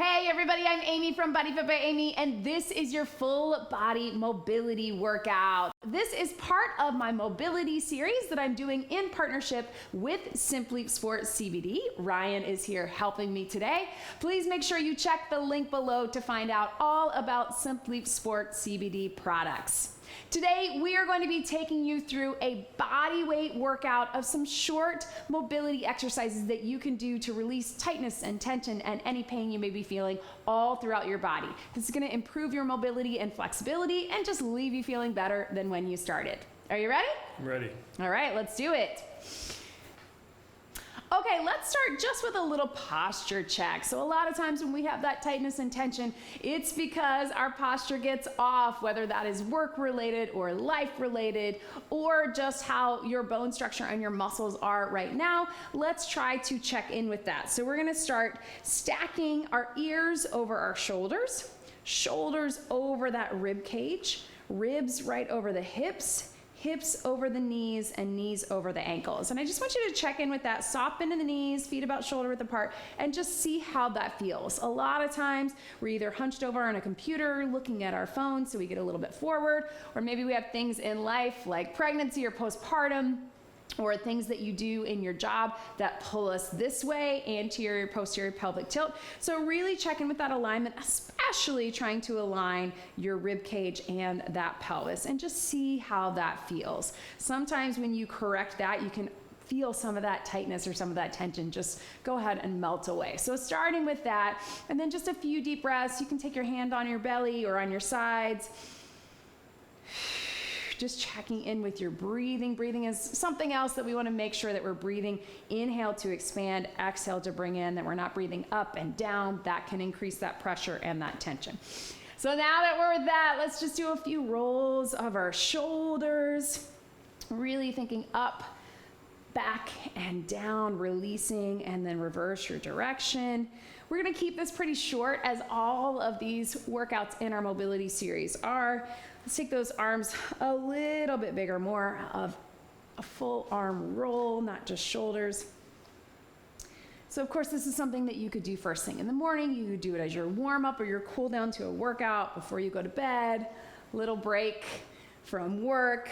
Hey everybody, I'm Amy from BodyFit by Amy, and this is your full body mobility workout. This is part of my mobility series that I'm doing in partnership with Simply Sport CBD. Ryan is here helping me today. Please make sure you check the link below to find out all about Simply Sport CBD products. Today, we are going to be taking you through a body weight workout of some short mobility exercises that you can do to release tightness and tension and any pain you may be feeling all throughout your body. This is going to improve your mobility and flexibility and just leave you feeling better than when you started. Are you ready? I'm ready. All right, let's do it. Okay, let's start just with a little posture check. So a lot of times when we have that tightness and tension, it's because our posture gets off, whether that is work related or life related, or just how your bone structure and your muscles are right now. Let's try to check in with that. So we're gonna start stacking our ears over our shoulders, shoulders over that rib cage, ribs right over the hips, hips over the knees, and knees over the ankles. And I just want you to check in with that. Soft bend in the knees, feet about shoulder width apart, and just see how that feels. A lot of times we're either hunched over on a computer looking at our phone so we get a little bit forward, or maybe we have things in life like pregnancy or postpartum, or things that you do in your job that pull us this way, anterior, posterior, pelvic tilt. So really check in with that alignment, especially trying to align your rib cage and that pelvis, and just see how that feels. Sometimes when you correct that, you can feel some of that tightness or some of that tension just go ahead and melt away. So starting with that, and then just a few deep breaths. You can take your hand on your belly or on your sides. Just checking in with your breathing. Breathing is something else that we want to make sure that we're breathing. Inhale to expand, exhale to bring in, that we're not breathing up and down. That can increase that pressure and that tension. So now that we're with that, let's just do a few rolls of our shoulders. Really thinking up, back, and down, releasing, and then reverse your direction. We're gonna keep this pretty short, as all of these workouts in our mobility series are. Let's take those arms a little bit bigger, more of a full arm roll, not just shoulders. So of course, this is something that you could do first thing in the morning. You could do it as your warm up or your cool down to a workout before you go to bed, little break from work.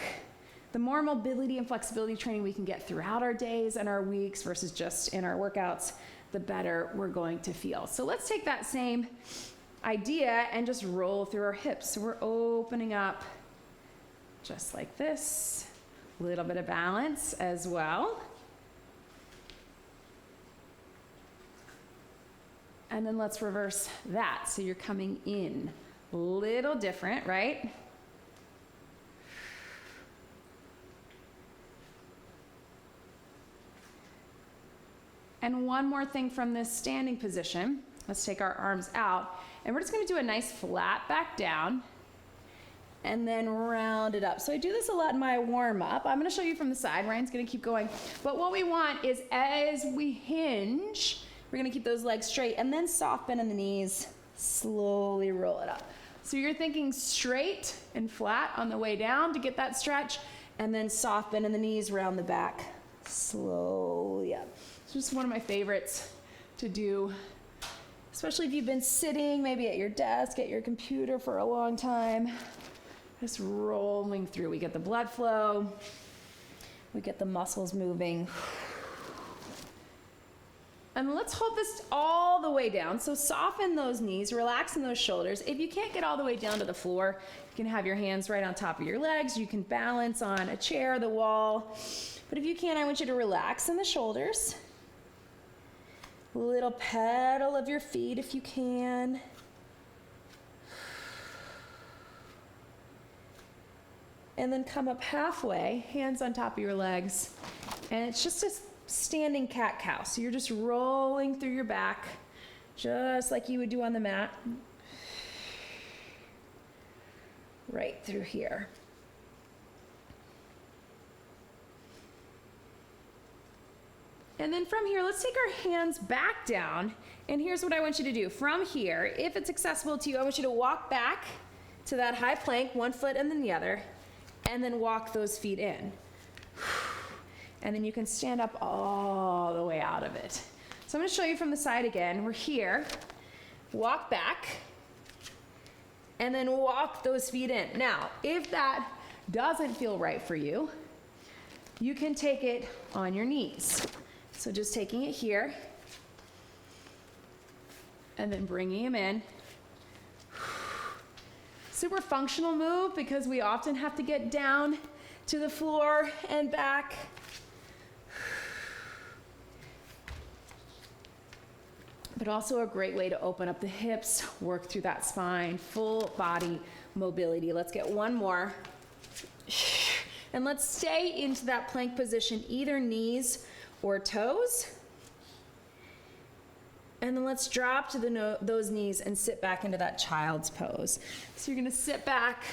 The more mobility and flexibility training we can get throughout our days and our weeks versus just in our workouts, the better we're going to feel. So let's take that same idea and just roll through our hips. So we're opening up just like this. A little bit of balance as well. And then let's reverse that. So you're coming in. A little different, right? And one more thing from this standing position. Let's take our arms out, and we're just gonna do a nice flat back down and then round it up. So I do this a lot in my warm up. I'm gonna show you from the side. Ryan's gonna keep going. But what we want is, as we hinge, we're gonna keep those legs straight and then soft bend in the knees, slowly roll it up. So you're thinking straight and flat on the way down to get that stretch, and then soft bend in the knees, round the back, slowly up. It's just one of my favorites to do, especially if you've been sitting maybe at your desk, at your computer for a long time. Just rolling through. We get the blood flow, we get the muscles moving. And let's hold this all the way down. So soften those knees, relax in those shoulders. If you can't get all the way down to the floor, you can have your hands right on top of your legs. You can balance on a chair, the wall. But if you can't, I want you to relax in the shoulders. Little pedal of your feet if you can. And then come up halfway, hands on top of your legs. And it's just a standing cat-cow. So you're just rolling through your back, just like you would do on the mat. Right through here. And then from here, let's take our hands back down. And here's what I want you to do. From here, if it's accessible to you, I want you to walk back to that high plank, one foot and then the other, and then walk those feet in. And then you can stand up all the way out of it. So I'm gonna show you from the side again. We're here. walk back, and then walk those feet in. Now, if that doesn't feel right for you, you can take it on your knees. So just taking it here, and then bringing them in. Super functional move because we often have to get down to the floor and back. But also a great way to open up the hips, work through that spine, full body mobility. Let's get one more. And let's stay into that plank position, either knees or toes. And then let's drop to those knees and sit back into that child's pose. So you're gonna sit back.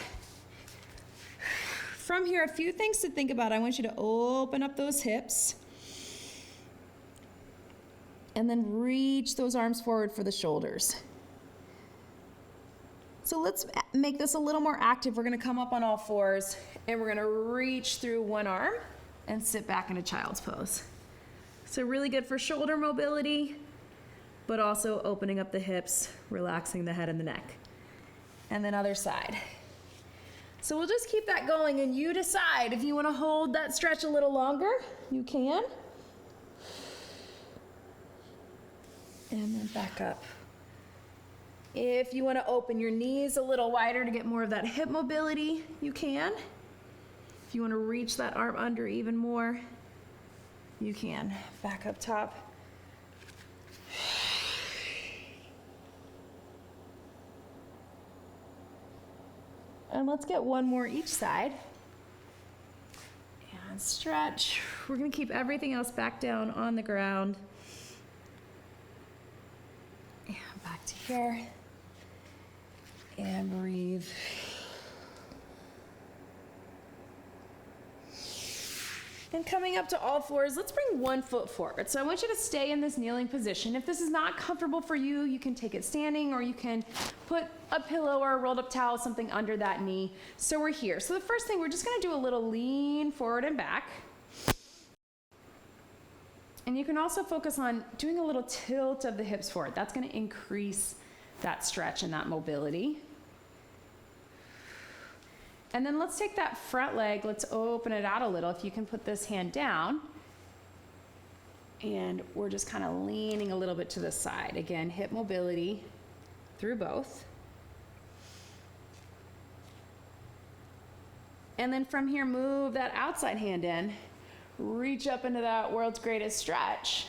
From here, a few things to think about. I want you to open up those hips. And then reach those arms forward for the shoulders. So let's make this a little more active. We're gonna come up on all fours and we're gonna reach through one arm and sit back in a child's pose. So really good for shoulder mobility, but also opening up the hips, relaxing the head and the neck. And then other side. So we'll just keep that going and you decide if you wanna hold that stretch a little longer, you can. And then back up. If you wanna open your knees a little wider to get more of that hip mobility, you can. If you wanna reach that arm under even more, you can. Back up top. And let's get one more each side. And stretch. We're gonna keep everything else back down on the ground. And back to here. And breathe. And coming up to all fours, let's bring one foot forward. So I want you to stay in this kneeling position. If this is not comfortable for you, you can take it standing or you can put a pillow or a rolled up towel, something under that knee. So we're here. So the first thing, we're just gonna do a little lean forward and back. And you can also focus on doing a little tilt of the hips forward. That's gonna increase that stretch and that mobility. And then let's take that front leg, let's open it out a little. If you can put this hand down. And we're just kind of leaning a little bit to the side. Again, hip mobility through both. And then from here, move that outside hand in. Reach up into that world's greatest stretch.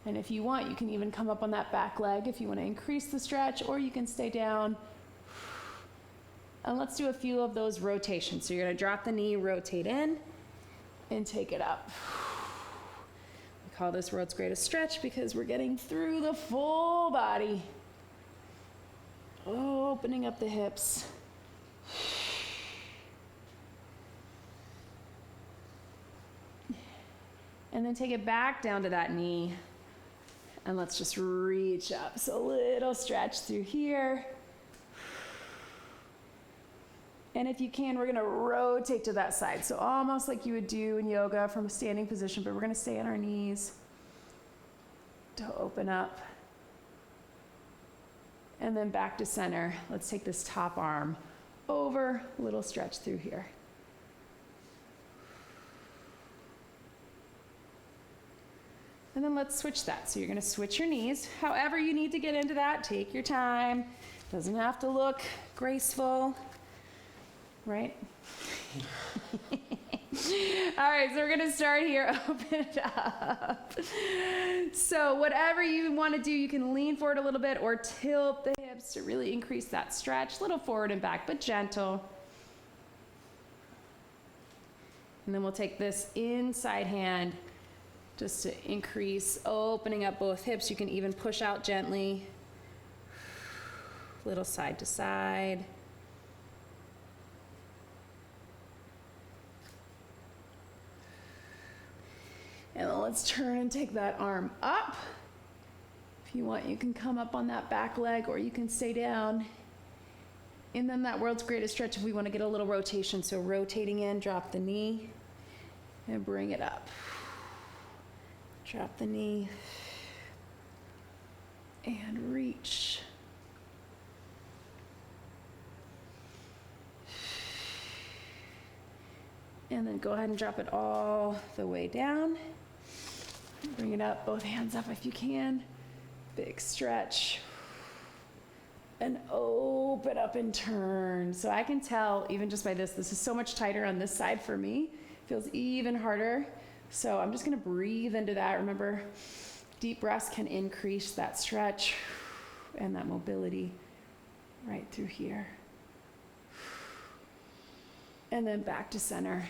And if you want, you can even come up on that back leg if you want to increase the stretch, or you can stay down. And let's do a few of those rotations. So you're gonna drop the knee, rotate in, and take it up. We call this world's greatest stretch because we're getting through the full body. Opening up the hips. And then take it back down to that knee. And let's just reach up. So a little stretch through here. And if you can, we're gonna rotate to that side. So almost like you would do in yoga from a standing position, but we're gonna stay on our knees to open up. And then back to center. Let's take this top arm over, a little stretch through here. And then let's switch that. So you're gonna switch your knees. However you need to get into that, take your time. Doesn't have to look graceful. Right? All right, so we're gonna start here, open it up. So whatever you wanna do, you can lean forward a little bit or tilt the hips to really increase that stretch, a little forward and back, but gentle. And then we'll take this inside hand just to increase, opening up both hips. You can even push out gently, little side to side. And then let's turn and take that arm up. If you want, you can come up on that back leg or you can stay down. And then that world's greatest stretch if we want to get a little rotation. So rotating in, drop the knee and bring it up. Drop the knee And reach. And then go ahead and drop it all the way down. Bring it up, both hands up if you can. Big stretch. And open up and turn. So I can tell, even just by this is so much tighter on this side for me. Feels even harder. So I'm just gonna breathe into that. Remember, deep breaths can increase that stretch and that mobility right through here. And then back to center.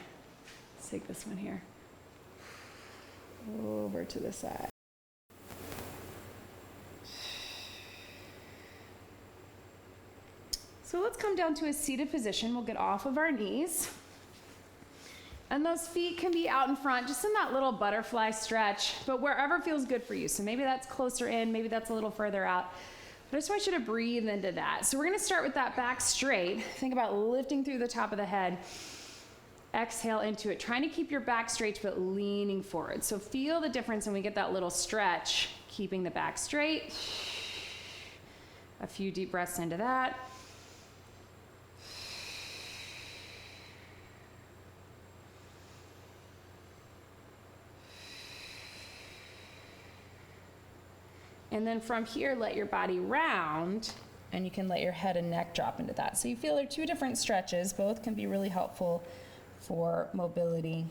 Let's take this one here. Over to the side. So let's come down to a seated position. We'll get off of our knees. And those feet can be out in front, just in that little butterfly stretch, but wherever feels good for you. So maybe that's closer in, maybe that's a little further out. But I just want you to breathe into that. So we're gonna start with that back straight. Think about lifting through the top of the head. Exhale into it, trying to keep your back straight, but leaning forward. So feel the difference when we get that little stretch, keeping the back straight. A few deep breaths into that. And then from here, let your body round, and you can let your head and neck drop into that. So you feel there are two different stretches. Both can be really helpful for mobility.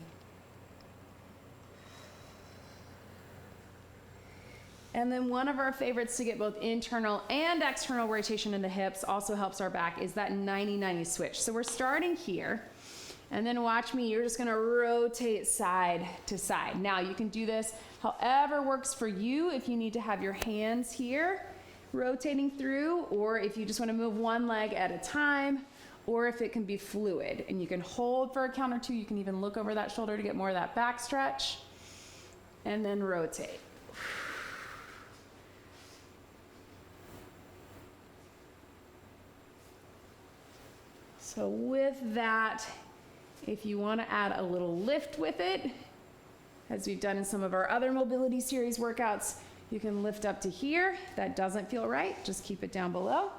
And then one of our favorites to get both internal and external rotation in the hips, also helps our back, is that 90-90 switch. So we're starting here, and then watch me, you're just gonna rotate side to side. Now you can do this however works for you. If you need to have your hands here rotating through, or if you just want to move one leg at a time, or if it can be fluid and you can hold for a count or two. You can even look over that shoulder to get more of that back stretch, and then rotate. So with that, if you want to add a little lift with it, as we've done in some of our other mobility series workouts, you can lift up to here. If that doesn't feel right, just keep it down below,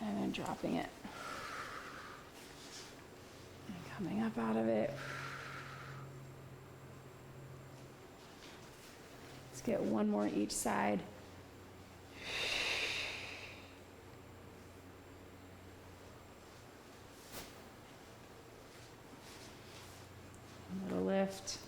and then dropping it. And coming up out of it. Let's get one more each side. A little lift.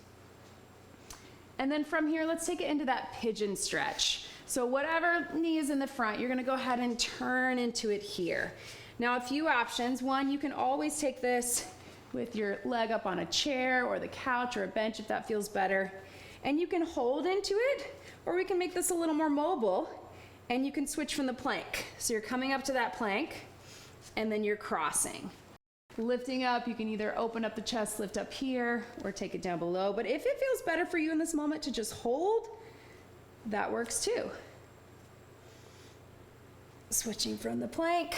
And then from here, let's take it into that pigeon stretch. So whatever knee is in the front, you're gonna go ahead and turn into it here. Now a few options. One, you can always take this with your leg up on a chair or the couch or a bench if that feels better. And you can hold into it, or we can make this a little more mobile, and you can switch from the plank. So you're coming up to that plank, and then you're crossing. Lifting up, you can either open up the chest, lift up here, or take it down below. But if it feels better for you in this moment to just hold, that works too. Switching from the plank.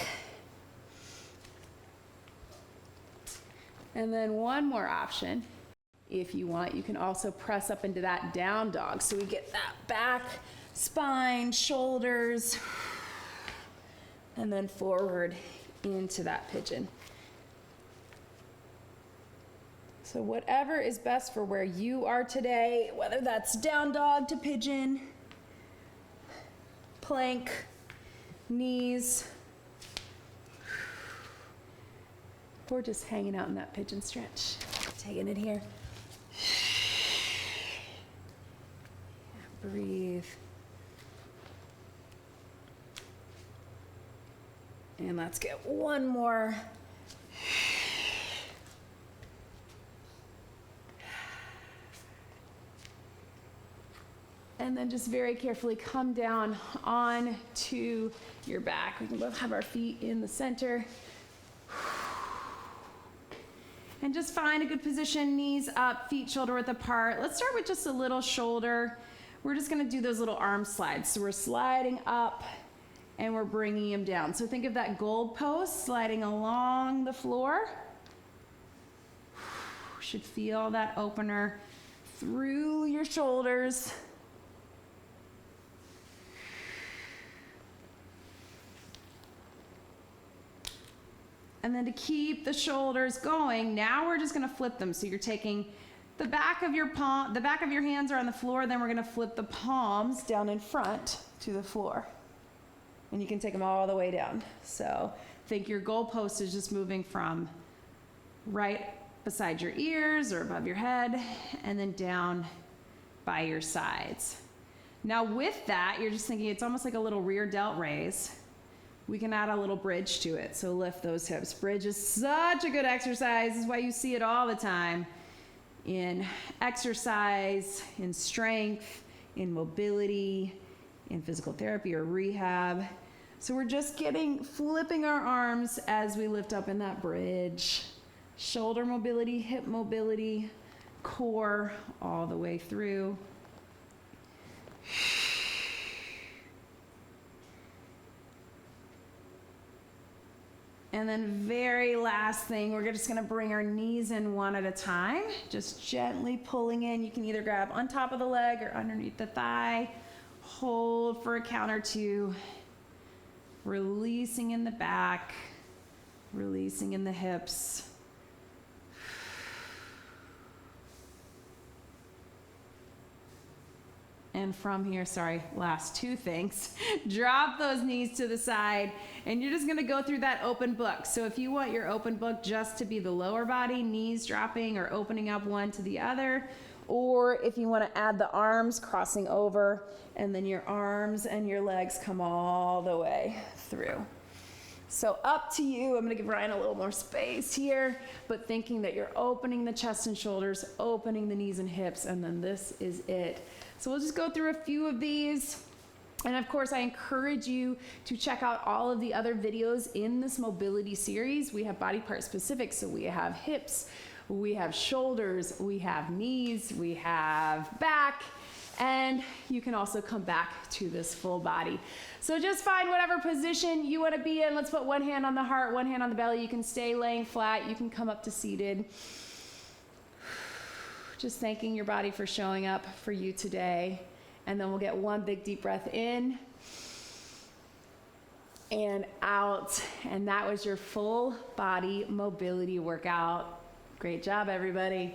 And then one more option. If you want, you can also press up into that down dog. So we get that back, spine, shoulders, and then forward into that pigeon. So whatever is best for where you are today, whether that's down dog to pigeon, plank, knees, or just hanging out in that pigeon stretch. Taking it here. Breathe. And let's get one more. And then just very carefully come down onto your back. We can both have our feet in the center. And just find a good position, knees up, feet shoulder width apart. Let's start with just a little shoulder. We're just gonna do those little arm slides. So we're sliding up and we're bringing them down. So think of that gold post sliding along the floor. Should feel that opener through your shoulders. And then to keep the shoulders going, now we're just gonna flip them. So you're taking the back of your hands are on the floor, then we're gonna flip the palms down in front to the floor. And you can take them all the way down. So think your goalpost is just moving from right beside your ears or above your head and then down by your sides. Now with that, you're just thinking it's almost like a little rear delt raise. We can add a little bridge to it, so lift those hips. Bridge is such a good exercise. This is why you see it all the time in exercise, in strength, in mobility, in physical therapy or rehab. So we're just flipping our arms as we lift up in that bridge. Shoulder mobility, hip mobility, core all the way through. And then very last thing, we're just gonna bring our knees in one at a time, just gently pulling in. You can either grab on top of the leg or underneath the thigh. Hold for a count or two. Releasing in the back, releasing in the hips. And from here, last two things. Drop those knees to the side, and you're just gonna go through that open book. So if you want your open book just to be the lower body, knees dropping or opening up one to the other, or if you wanna add the arms crossing over, and then your arms and your legs come all the way through. So up to you. I'm gonna give Ryan a little more space here, but thinking that you're opening the chest and shoulders, opening the knees and hips, and then this is it. So we'll just go through a few of these. And of course, I encourage you to check out all of the other videos in this mobility series. We have body part specific, so we have hips, we have shoulders, we have knees, we have back, and you can also come back to this full body. So just find whatever position you want to be in. Let's put one hand on the heart, one hand on the belly. You can stay laying flat, you can come up to seated. Just thanking your body for showing up for you today. And then we'll get one big deep breath in and out. And that was your full body mobility workout. Great job, everybody.